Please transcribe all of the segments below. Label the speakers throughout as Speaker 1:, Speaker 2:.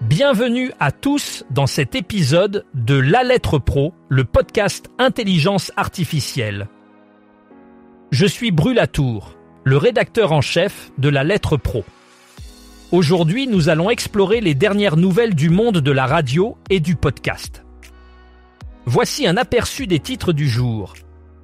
Speaker 1: Bienvenue à tous dans cet épisode de La Lettre Pro, le podcast Intelligence Artificielle. Je suis Brulatour, le rédacteur en chef de La Lettre Pro. Aujourd'hui, nous allons explorer les dernières nouvelles du monde de la radio et du podcast. Voici un aperçu des titres du jour.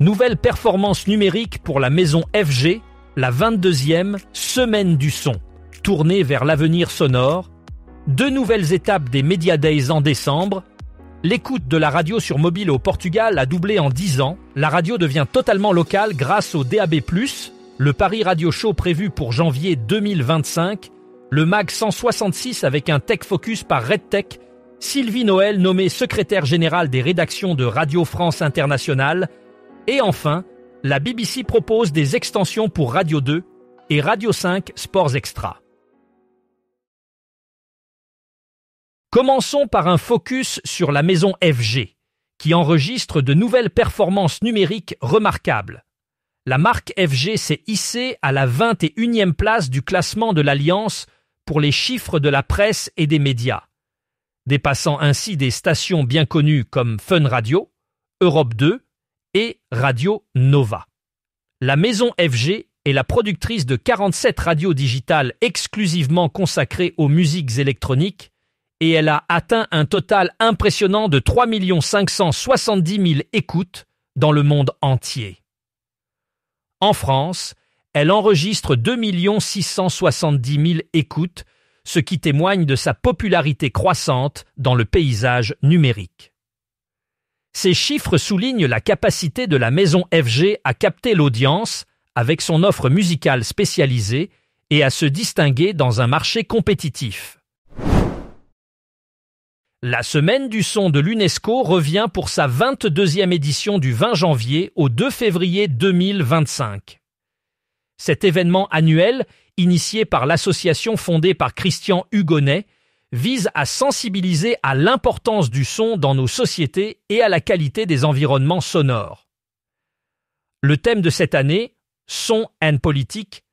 Speaker 1: Nouvelle performance numérique pour la maison FG, la 22e semaine du son, tournée vers l'avenir sonore. 2 nouvelles étapes des Media Days en décembre. L'écoute de la radio sur mobile au Portugal a doublé en 10 ans. La radio devient totalement locale grâce au DAB+, le Paris Radio Show prévu pour janvier 2025, le MAG 166 avec un Tech Focus par RedTech, Sylvie Noël nommée secrétaire générale des rédactions de Radio France Internationale, et enfin, la BBC propose des extensions pour Radio 2 et Radio 5 Sports Extra. Commençons par un focus sur la maison FG, qui enregistre de nouvelles performances numériques remarquables. La marque FG s'est hissée à la 21e place du classement de l'Alliance pour les chiffres de la presse et des médias, dépassant ainsi des stations bien connues comme Fun Radio, Europe 2 et Radio Nova. La maison FG est la productrice de 47 radios digitales exclusivement consacrées aux musiques électroniques et elle a atteint un total impressionnant de 3 570 000 écoutes dans le monde entier. En France, elle enregistre 2 670 000 écoutes, ce qui témoigne de sa popularité croissante dans le paysage numérique. Ces chiffres soulignent la capacité de la maison FG à capter l'audience avec son offre musicale spécialisée et à se distinguer dans un marché compétitif. La semaine du son de l'UNESCO revient pour sa 22e édition du 20 janvier au 2 février 2025. Cet événement annuel, initié par l'association fondée par Christian Hugonnet, vise à sensibiliser à l'importance du son dans nos sociétés et à la qualité des environnements sonores. Le thème de cette année, Son and Politique,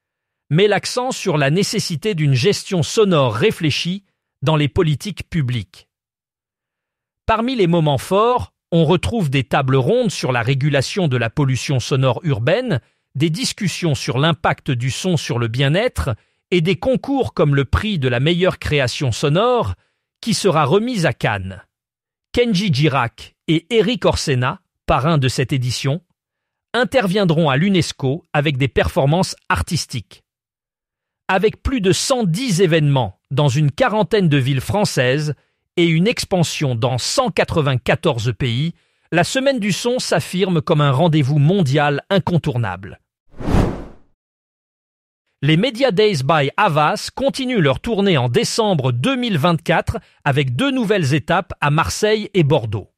Speaker 1: met l'accent sur la nécessité d'une gestion sonore réfléchie dans les politiques publiques. Parmi les moments forts, on retrouve des tables rondes sur la régulation de la pollution sonore urbaine, des discussions sur l'impact du son sur le bien-être et des concours comme le prix de la meilleure création sonore qui sera remise à Cannes. Kenji Girac et Eric Orsena, parrains de cette édition, interviendront à l'UNESCO avec des performances artistiques. Avec plus de 110 événements dans une quarantaine de villes françaises et une expansion dans 194 pays, la Semaine du son s'affirme comme un rendez-vous mondial incontournable. Les Media Days by Havas continuent leur tournée en décembre 2024 avec 2 nouvelles étapes à Marseille et Bordeaux.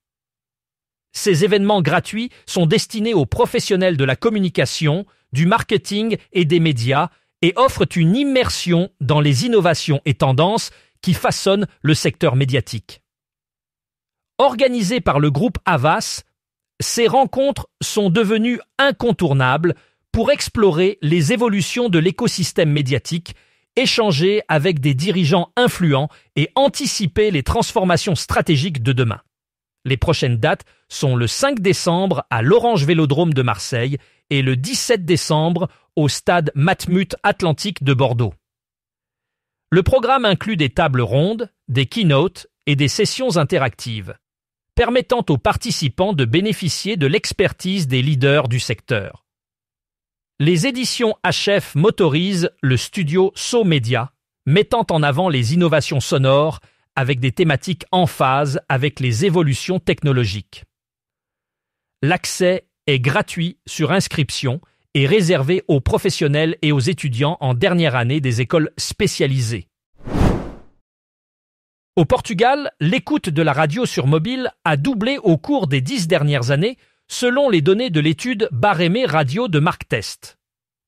Speaker 1: Ces événements gratuits sont destinés aux professionnels de la communication, du marketing et des médias et offrent une immersion dans les innovations et tendances qui façonnent le secteur médiatique. Organisées par le groupe Havas, ces rencontres sont devenues incontournables pour explorer les évolutions de l'écosystème médiatique, échanger avec des dirigeants influents et anticiper les transformations stratégiques de demain. Les prochaines dates sont le 5 décembre à l'Orange Vélodrome de Marseille et le 17 décembre au stade Matmut Atlantique de Bordeaux. Le programme inclut des tables rondes, des keynotes et des sessions interactives, permettant aux participants de bénéficier de l'expertise des leaders du secteur. Les éditions HF motorisent le studio So Media, mettant en avant les innovations sonores avec des thématiques en phase avec les évolutions technologiques. L'accès est gratuit sur inscription et réservé aux professionnels et aux étudiants en dernière année des écoles spécialisées. Au Portugal, l'écoute de la radio sur mobile a doublé au cours des 10 dernières années selon les données de l'étude Barémé Radio de Marktest.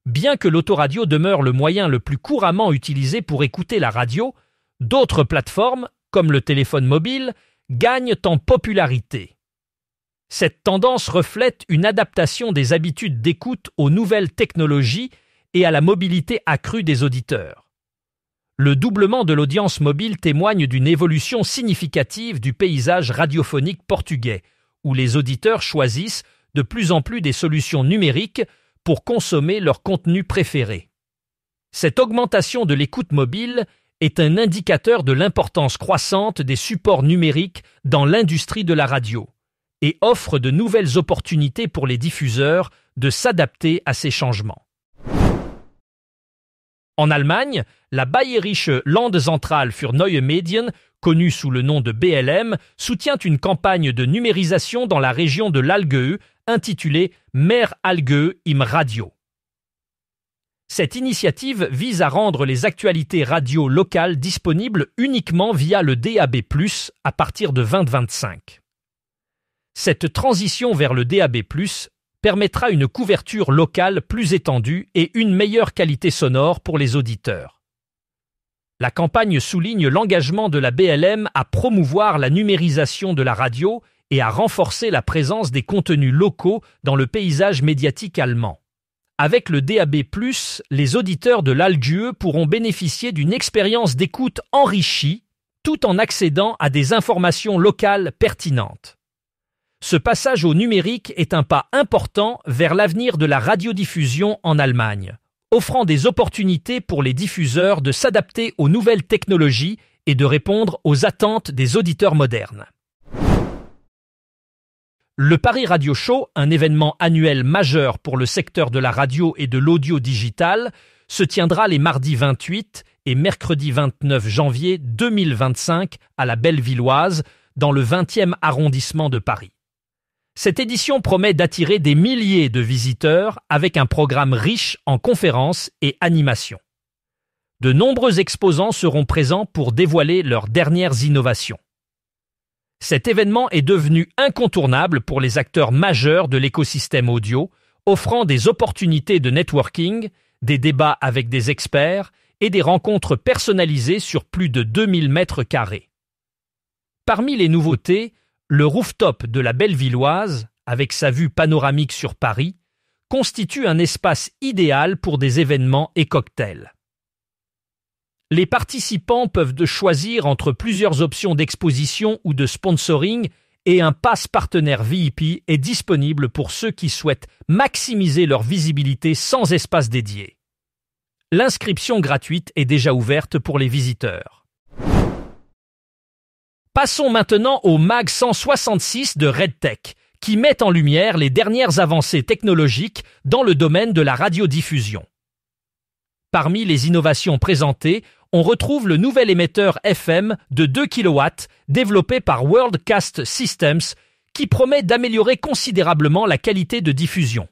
Speaker 1: Bien que l'autoradio demeure le moyen le plus couramment utilisé pour écouter la radio, d'autres plateformes, comme le téléphone mobile, gagnent en popularité. Cette tendance reflète une adaptation des habitudes d'écoute aux nouvelles technologies et à la mobilité accrue des auditeurs. le doublement de l'audience mobile témoigne d'une évolution significative du paysage radiophonique portugais, où les auditeurs choisissent de plus en plus des solutions numériques pour consommer leur contenu préféré. Cette augmentation de l'écoute mobile est un indicateur de l'importance croissante des supports numériques dans l'industrie de la radio et offre de nouvelles opportunités pour les diffuseurs de s'adapter à ces changements. En Allemagne, la Bayerische Landeszentrale für neue Medien, connue sous le nom de BLM, soutient une campagne de numérisation dans la région de l'Allgäu intitulée Mehr Allgäu im Radio. Cette initiative vise à rendre les actualités radio locales disponibles uniquement via le DAB+, à partir de 2025. Cette transition vers le DAB+, permettra une couverture locale plus étendue et une meilleure qualité sonore pour les auditeurs. La campagne souligne l'engagement de la BLM à promouvoir la numérisation de la radio et à renforcer la présence des contenus locaux dans le paysage médiatique allemand. Avec le DAB+, les auditeurs de l'Allgäu pourront bénéficier d'une expérience d'écoute enrichie tout en accédant à des informations locales pertinentes. Ce passage au numérique est un pas important vers l'avenir de la radiodiffusion en Allemagne, offrant des opportunités pour les diffuseurs de s'adapter aux nouvelles technologies et de répondre aux attentes des auditeurs modernes. Le Paris Radio Show, un événement annuel majeur pour le secteur de la radio et de l'audio digital, se tiendra les mardis 28 et mercredi 29 janvier 2025 à la Bellevilloise, dans le 20e arrondissement de Paris. Cette édition promet d'attirer des milliers de visiteurs avec un programme riche en conférences et animations. De nombreux exposants seront présents pour dévoiler leurs dernières innovations. Cet événement est devenu incontournable pour les acteurs majeurs de l'écosystème audio, offrant des opportunités de networking, des débats avec des experts et des rencontres personnalisées sur plus de 2000 mètres carrés. Parmi les nouveautés, le rooftop de la Bellevilloise, avec sa vue panoramique sur Paris, constitue un espace idéal pour des événements et cocktails. Les participants peuvent choisir entre plusieurs options d'exposition ou de sponsoring et un pass partenaire VIP est disponible pour ceux qui souhaitent maximiser leur visibilité sans espace dédié. L'inscription gratuite est déjà ouverte pour les visiteurs. Passons maintenant au Mag 166 de RedTech, qui met en lumière les dernières avancées technologiques dans le domaine de la radiodiffusion. Parmi les innovations présentées, on retrouve le nouvel émetteur FM de 2 kW développé par Worldcast Systems qui promet d'améliorer considérablement la qualité de diffusion.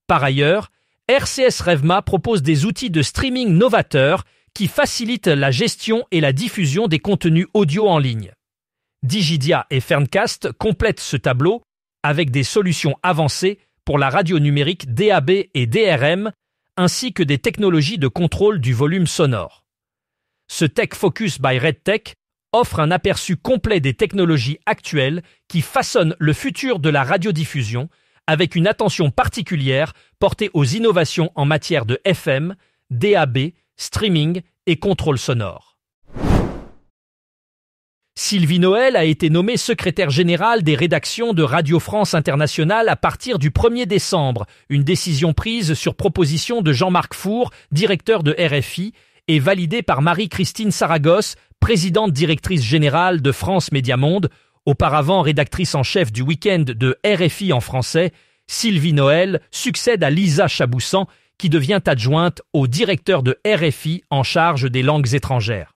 Speaker 1: Par ailleurs, RCS Revma propose des outils de streaming novateurs qui facilitent la gestion et la diffusion des contenus audio en ligne. Digidia et Ferncast complètent ce tableau avec des solutions avancées pour la radio numérique DAB et DRM ainsi que des technologies de contrôle du volume sonore. Ce Tech Focus by RedTech offre un aperçu complet des technologies actuelles qui façonnent le futur de la radiodiffusion avec une attention particulière portée aux innovations en matière de FM, DAB, streaming et contrôle sonore. Sylvie Noël a été nommée secrétaire générale des rédactions de Radio France Internationale à partir du 1er décembre, une décision prise sur proposition de Jean-Marc Four, directeur de RFI, et validée par Marie-Christine Saragosse, présidente directrice générale de France Média Monde, auparavant rédactrice en chef du week-end de RFI en français. Sylvie Noël succède à Lisa Chaboussan, qui devient adjointe au directeur de RFI en charge des langues étrangères.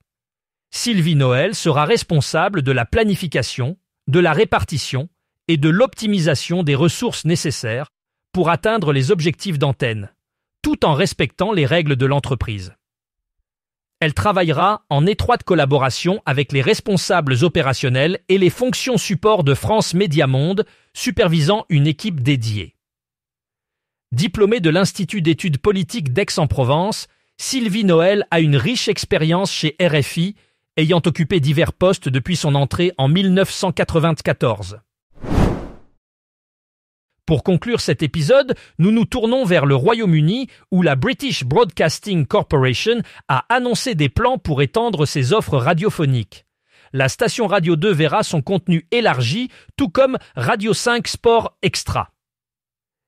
Speaker 1: Sylvie Noël sera responsable de la planification, de la répartition et de l'optimisation des ressources nécessaires pour atteindre les objectifs d'antenne, tout en respectant les règles de l'entreprise. Elle travaillera en étroite collaboration avec les responsables opérationnels et les fonctions support de France Média Monde, supervisant une équipe dédiée. Diplômée de l'Institut d'études politiques d'Aix-en-Provence, Sylvie Noël a une riche expérience chez RFI, ayant occupé divers postes depuis son entrée en 1994. Pour conclure cet épisode, nous nous tournons vers le Royaume-Uni où la British Broadcasting Corporation a annoncé des plans pour étendre ses offres radiophoniques. La station Radio 2 verra son contenu élargi, tout comme Radio 5 Sport Extra.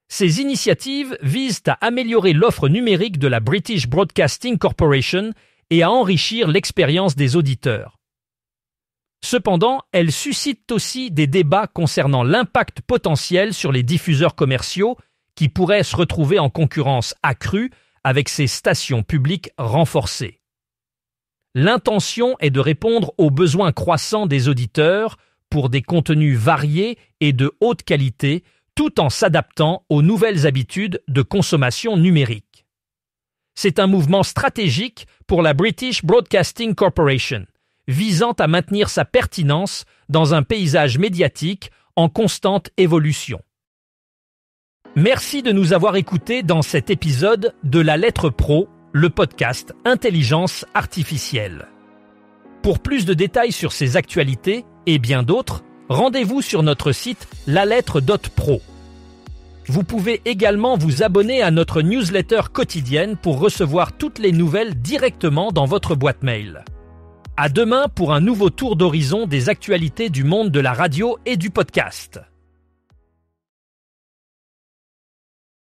Speaker 1: Ces initiatives visent à améliorer l'offre numérique de la British Broadcasting Corporation et à enrichir l'expérience des auditeurs. Cependant, elles suscitent aussi des débats concernant l'impact potentiel sur les diffuseurs commerciaux qui pourraient se retrouver en concurrence accrue avec ces stations publiques renforcées. L'intention est de répondre aux besoins croissants des auditeurs pour des contenus variés et de haute qualité, tout en s'adaptant aux nouvelles habitudes de consommation numérique. C'est un mouvement stratégique pour la British Broadcasting Corporation, visant à maintenir sa pertinence dans un paysage médiatique en constante évolution. Merci de nous avoir écoutés dans cet épisode de La Lettre Pro, le podcast Intelligence artificielle. Pour plus de détails sur ces actualités et bien d'autres, rendez-vous sur notre site lalettre.pro. Vous pouvez également vous abonner à notre newsletter quotidienne pour recevoir toutes les nouvelles directement dans votre boîte mail. À demain pour un nouveau tour d'horizon des actualités du monde de la radio et du podcast.